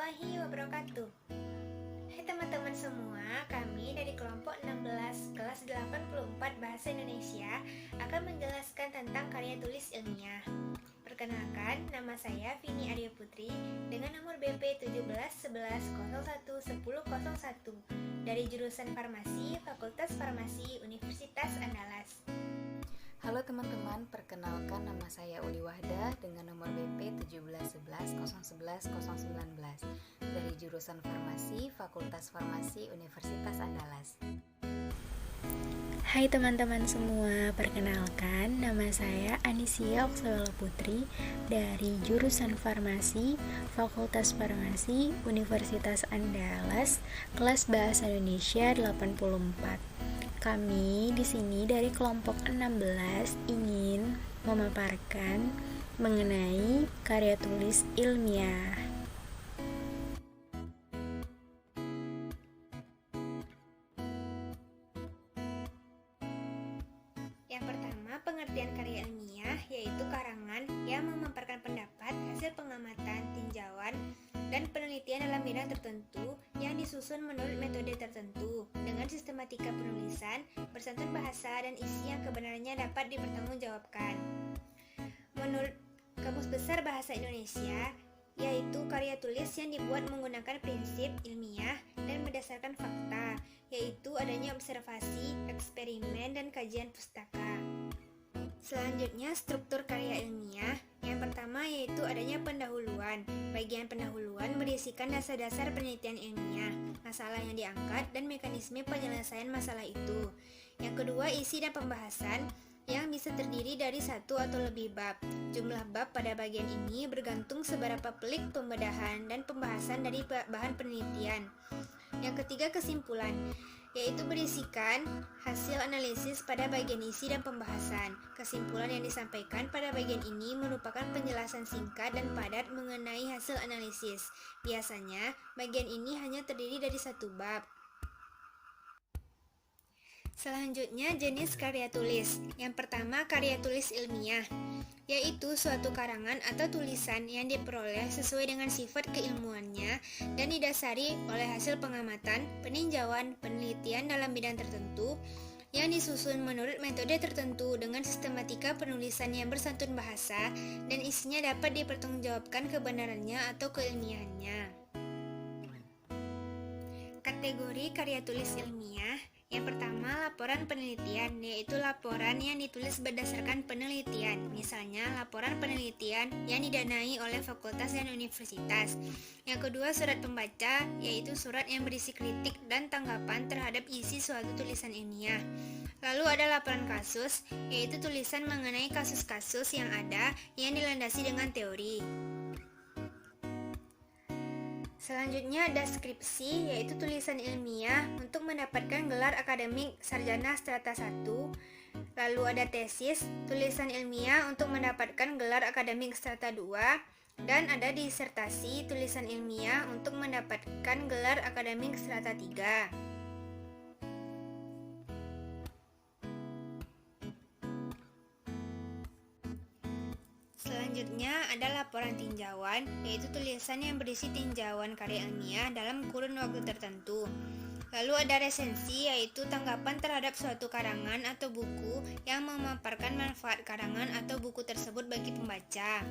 warahmatullahi wabarakatuh. Hai teman-teman semua, kami dari kelompok 16 kelas 84 Bahasa Indonesia akan menjelaskan tentang karya tulis ilmiah. Perkenalkan, nama saya Vini Arya Putri dengan nomor BP 1711011001 dari jurusan Farmasi, Fakultas Farmasi, Universitas Andalas. Halo teman-teman, perkenalkan nama saya Uli Wahda dengan nomor BP 17110110019 dari jurusan Farmasi, Fakultas Farmasi, Universitas Andalas. Hai teman-teman semua, perkenalkan nama saya Anisia Oksawala Putri dari jurusan Farmasi, Fakultas Farmasi, Universitas Andalas, kelas Bahasa Indonesia 84. Kami di sini dari kelompok 16 ingin memaparkan mengenai karya tulis ilmiah. Yang pertama, pengertian karya ilmiah yaitu karangan yang memaparkan pendapat, hasil pengamatan, tinjauan, dan penelitian dalam bidang tertentu yang disusun menurut metode tertentu dengan sistematika penulisan, bersantun bahasa, dan isi yang kebenarannya dapat dipertanggungjawabkan. Menurut Kamus Besar Bahasa Indonesia, yaitu karya tulis yang dibuat menggunakan prinsip ilmiah dan berdasarkan fakta, yaitu adanya observasi, eksperimen, dan kajian pustaka. Selanjutnya, struktur karya ilmiah. Yang pertama yaitu adanya pendahuluan. Bagian pendahuluan berisikan dasar-dasar penelitian ilmiah, masalah yang diangkat, dan mekanisme penyelesaian masalah itu. Yang kedua, isi dan pembahasan yang bisa terdiri dari satu atau lebih bab. Jumlah bab pada bagian ini bergantung seberapa pelik pembedahan dan pembahasan dari bahan penelitian. Yang ketiga, kesimpulan, yaitu berisikan hasil analisis pada bagian isi dan pembahasan. Kesimpulan yang disampaikan pada bagian ini merupakan penjelasan singkat dan padat mengenai hasil analisis. Biasanya, bagian ini hanya terdiri dari satu bab. Selanjutnya, jenis karya tulis. Yang pertama, karya tulis ilmiah, yaitu suatu karangan atau tulisan yang diperoleh sesuai dengan sifat keilmuannya dan didasari oleh hasil pengamatan, peninjauan, penelitian dalam bidang tertentu yang disusun menurut metode tertentu dengan sistematika penulisan yang bersantun bahasa dan isinya dapat dipertanggungjawabkan kebenarannya atau keilmiahannya. Kategori karya tulis ilmiah. Yang pertama, laporan penelitian, yaitu laporan yang ditulis berdasarkan penelitian. Misalnya, laporan penelitian yang didanai oleh fakultas dan universitas. Yang kedua, surat pembaca, yaitu surat yang berisi kritik dan tanggapan terhadap isi suatu tulisan ilmiah. Lalu ada laporan kasus, yaitu tulisan mengenai kasus-kasus yang ada yang dilandasi dengan teori. Selanjutnya ada skripsi, yaitu tulisan ilmiah untuk mendapatkan gelar akademik sarjana strata 1. Lalu ada tesis, tulisan ilmiah untuk mendapatkan gelar akademik strata 2. Dan ada disertasi, tulisan ilmiah untuk mendapatkan gelar akademik strata 3. Selanjutnya ada laporan tinjauan, yaitu tulisan yang berisi tinjauan karya ilmiah dalam kurun waktu tertentu. Lalu ada resensi, yaitu tanggapan terhadap suatu karangan atau buku yang memaparkan manfaat karangan atau buku tersebut bagi pembaca.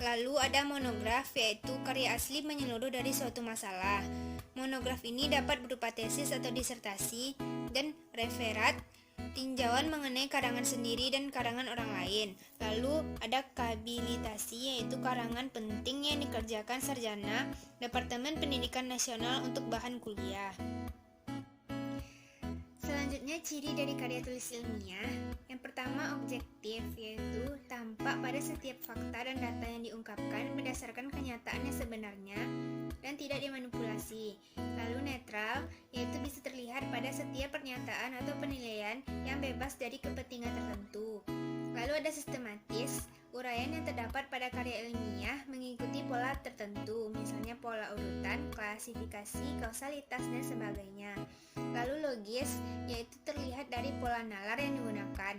Lalu ada monograf, yaitu karya asli menyeluruh dari suatu masalah. Monograf ini dapat berupa tesis atau disertasi dan referat, tinjauan mengenai karangan sendiri dan karangan orang lain. Lalu ada kabilitasi, yaitu karangan penting yang dikerjakan sarjana Departemen Pendidikan Nasional untuk bahan kuliah. Selanjutnya, ciri dari karya tulis ilmiah. Yang pertama, objektif, yaitu tampak pada setiap fakta dan data yang diungkapkan berdasarkan kenyataan yang sebenarnya dan tidak dimanipulasi. Lalu netral, yaitu bisa terlihat pada setiap pernyataan atau penilaian yang bebas dari kepentingan tertentu. Lalu ada sistematis, uraian yang terdapat pada karya ilmiah mengikuti pola tertentu, misalnya pola urutan, klasifikasi, kausalitas, dan sebagainya. Lalu logis, yaitu terlihat dari pola nalar yang digunakan.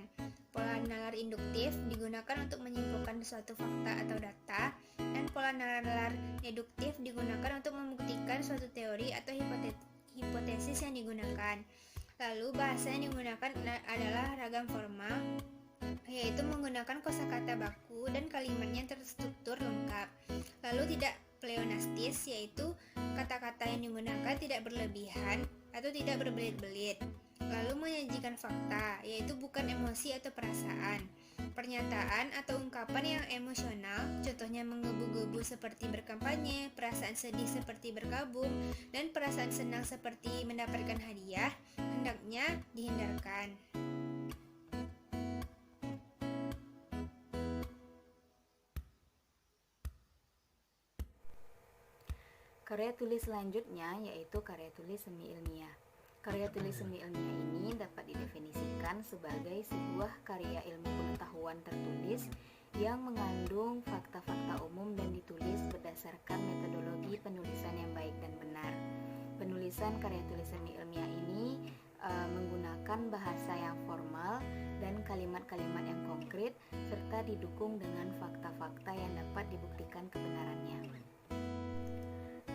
Pola nalar induktif digunakan untuk menyimpulkan suatu fakta atau data, dan pola nalar deduktif digunakan untuk membuktikan suatu teori atau hipotesis yang digunakan. Lalu bahasa yang digunakan adalah ragam formal, yaitu menggunakan kosakata baku dan kalimatnya terstruktur lengkap. Lalu tidak pleonastis, yaitu kata-kata yang digunakan tidak berlebihan atau tidak berbelit-belit. Lalu menyajikan fakta, yaitu bukan emosi atau perasaan. Pernyataan atau ungkapan yang emosional, contohnya menggebu-gebu seperti berkampanye, perasaan sedih seperti berkabung, dan perasaan senang seperti mendapatkan hadiah, hendaknya dihindarkan. Karya tulis selanjutnya yaitu karya tulis semi ilmiah. Karya tulis semi ilmiah ini dapat didefinisikan sebagai sebuah karya ilmu pengetahuan tertulis yang mengandung fakta-fakta umum dan ditulis berdasarkan metodologi penulisan yang baik dan benar. Penulisan karya tulis semi ilmiah ini menggunakan bahasa yang formal dan kalimat-kalimat yang konkret serta didukung dengan fakta-fakta yang dapat dibuktikan kebenarannya.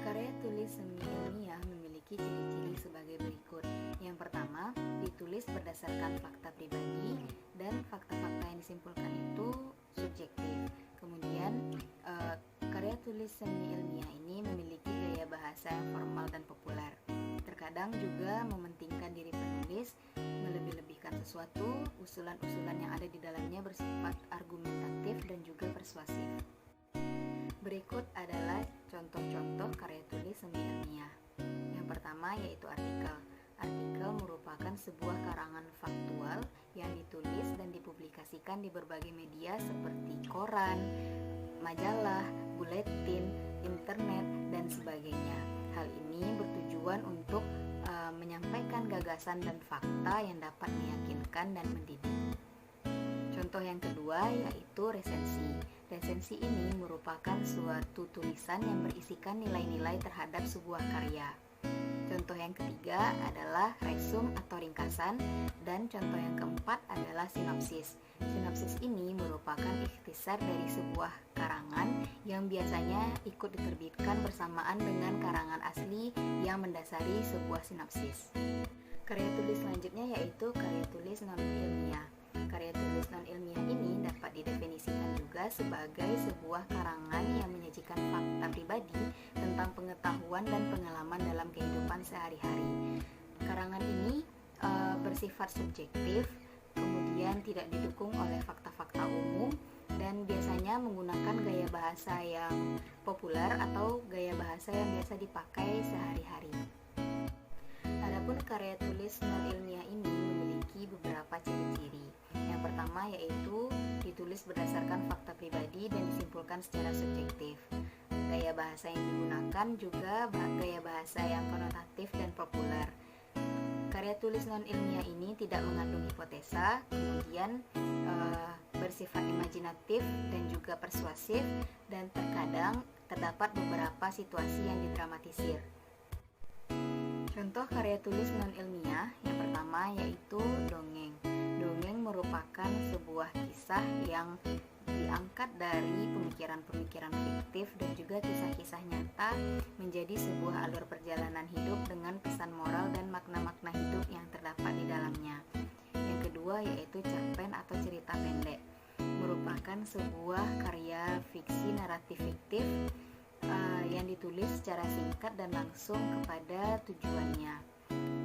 Karya tulis semi ilmiah memiliki ciri-ciri sebagai berikut. Yang pertama, ditulis berdasarkan fakta pribadi dan fakta-fakta yang disimpulkan itu subjektif. Kemudian, karya tulis semi ilmiah ini memiliki gaya bahasa yang formal dan populer. Terkadang juga mementingkan diri penulis, melebih-lebihkan sesuatu, usulan-usulan yang ada di dalamnya bersifat argumentatif dan juga persuasif. Berikut adalah contoh-contoh karya tulis semi ilmiah. Yang pertama yaitu artikel. Artikel merupakan sebuah karangan faktual yang ditulis dan dipublikasikan di berbagai media seperti koran, majalah, buletin, internet, dan sebagainya. Hal ini bertujuan untuk menyampaikan gagasan dan fakta yang dapat meyakinkan dan mendidik. Contoh yang kedua yaitu resensi. Resensi ini merupakan suatu tulisan yang berisikan nilai-nilai terhadap sebuah karya. Contoh yang ketiga adalah resum atau ringkasan, dan contoh yang keempat adalah sinopsis. Sinopsis ini merupakan ikhtisar dari sebuah karangan yang biasanya ikut diterbitkan bersamaan dengan karangan asli yang mendasari sebuah sinopsis. Karya tulis selanjutnya yaitu karya tulis non-ilmiah. Karya tulis non-ilmiah ini dapat didefinisikan juga sebagai sebuah karangan yang menyajikan fakta pribadi tentang pengetahuan dan pengalaman dalam kehidupan sehari-hari. Karangan ini bersifat subjektif, kemudian tidak didukung oleh fakta-fakta umum, dan biasanya menggunakan gaya bahasa yang populer atau gaya bahasa yang biasa dipakai sehari-hari. Adapun karya tulis non-ilmiah ini memiliki beberapa ciri-ciri. Yang pertama yaitu ditulis berdasarkan fakta pribadi dan disimpulkan secara subjektif. Gaya bahasa yang digunakan juga gaya bahasa yang konotatif dan populer. Karya tulis non-ilmiah ini tidak mengandung hipotesa, kemudian bersifat imajinatif dan juga persuasif, dan terkadang terdapat beberapa situasi yang didramatisir. Contoh karya tulis non-ilmiah yang pertama yaitu dongeng. Dongeng merupakan sebuah kisah yang diangkat dari pemikiran-pemikiran fiktif dan juga kisah-kisah nyata menjadi sebuah alur perjalanan hidup dengan pesan moral dan makna-makna hidup yang terdapat di dalamnya. Yang kedua yaitu cerpen atau cerita pendek. Merupakan sebuah karya fiksi naratif fiktif yang ditulis secara singkat dan langsung kepada tujuannya.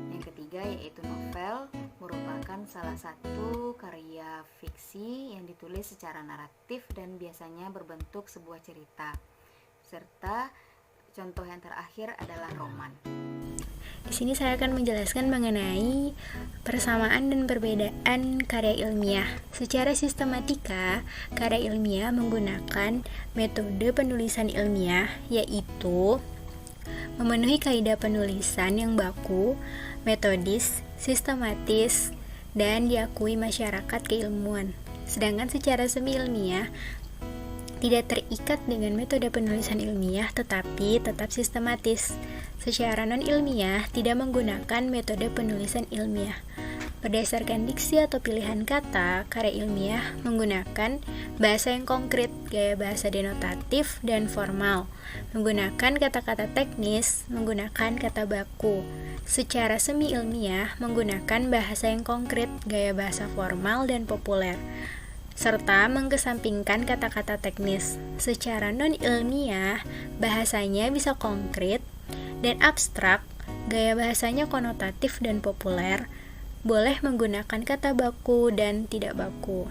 Yang ketiga yaitu novel, merupakan salah satu karya fiksi yang ditulis secara naratif dan biasanya berbentuk sebuah cerita. Serta contoh yang terakhir adalah roman. Di sini saya akan menjelaskan mengenai persamaan dan perbedaan karya ilmiah. Secara sistematika, karya ilmiah menggunakan metode penulisan ilmiah, yaitu memenuhi kaidah penulisan yang baku, metodis, sistematis, dan diakui masyarakat keilmuan. Sedangkan secara semi ilmiah tidak terikat dengan metode penulisan ilmiah tetapi tetap sistematis. Secara non-ilmiah tidak menggunakan metode penulisan ilmiah. Berdasarkan diksi atau pilihan kata, karya ilmiah menggunakan bahasa yang konkret, gaya bahasa denotatif dan formal, menggunakan kata-kata teknis, menggunakan kata baku. Secara semi ilmiah menggunakan bahasa yang konkret, gaya bahasa formal dan populer, serta mengesampingkan kata-kata teknis. Secara non ilmiah, bahasanya bisa konkret dan abstrak, gaya bahasanya konotatif dan populer, boleh menggunakan kata baku dan tidak baku.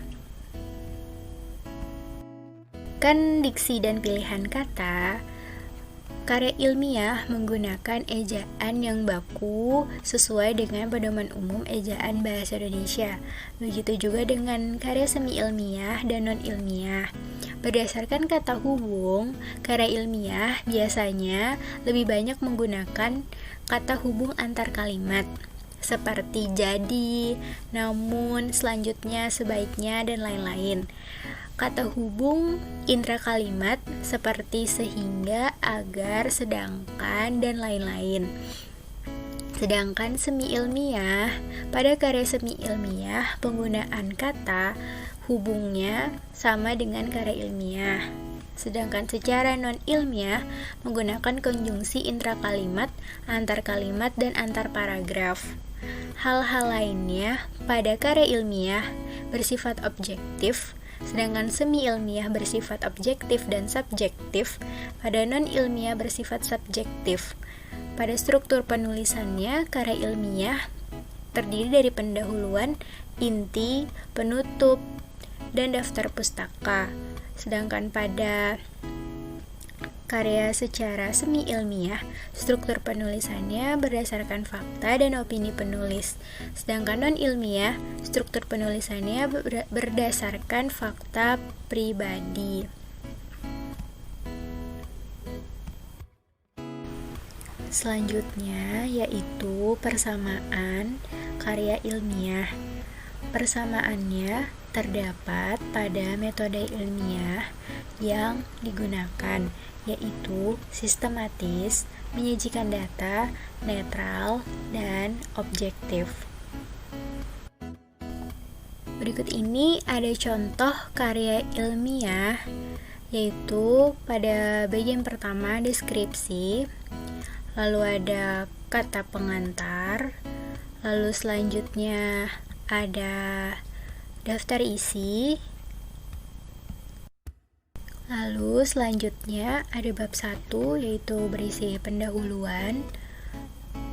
Kan diksi dan pilihan kata, karya ilmiah menggunakan ejaan yang baku sesuai dengan pedoman umum ejaan bahasa Indonesia. Begitu juga dengan karya semi ilmiah dan non ilmiah. Berdasarkan kata hubung, karya ilmiah biasanya lebih banyak menggunakan kata hubung antar kalimat, seperti jadi, namun, selanjutnya, sebaiknya, dan lain-lain. Kata hubung intra-kalimat seperti sehingga, agar, sedangkan, dan lain-lain. Sedangkan semi ilmiah, pada karya semi ilmiah penggunaan kata hubungnya sama dengan karya ilmiah. Sedangkan secara non ilmiah menggunakan konjungsi intra-kalimat, antar kalimat, dan antar paragraf. Hal-hal lainnya pada karya ilmiah bersifat objektif, sedangkan semi ilmiah bersifat objektif dan subjektif, pada non ilmiah bersifat subjektif. Pada struktur penulisannya, karya ilmiah terdiri dari pendahuluan, inti, penutup, dan daftar pustaka. Sedangkan pada karya secara semi ilmiah, struktur penulisannya berdasarkan fakta dan opini penulis. Sedangkan non ilmiah, struktur penulisannya berdasarkan fakta pribadi. Selanjutnya yaitu persamaan karya ilmiah. Persamaannya terdapat pada metode ilmiah yang digunakan, yaitu sistematis, menyajikan data, netral, dan objektif. Berikut ini ada contoh karya ilmiah, yaitu pada bagian pertama deskripsi, lalu ada kata pengantar, lalu selanjutnya ada daftar isi, lalu selanjutnya ada bab 1 yaitu berisi pendahuluan,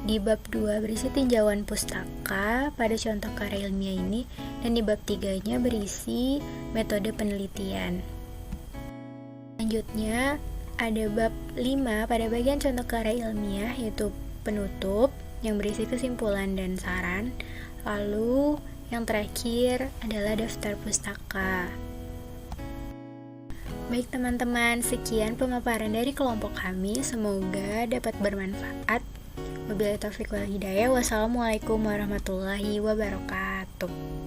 di bab 2 berisi tinjauan pustaka pada contoh karya ilmiah ini, dan di bab 3-nya berisi metode penelitian. Selanjutnya ada bab 5 pada bagian contoh karya ilmiah yaitu penutup yang berisi kesimpulan dan saran, lalu yang terakhir adalah daftar pustaka. Baik teman-teman, sekian pemaparan dari kelompok kami, semoga dapat bermanfaat. Wabillahi taufiq wal hidayah. Wassalamualaikum warahmatullahi wabarakatuh.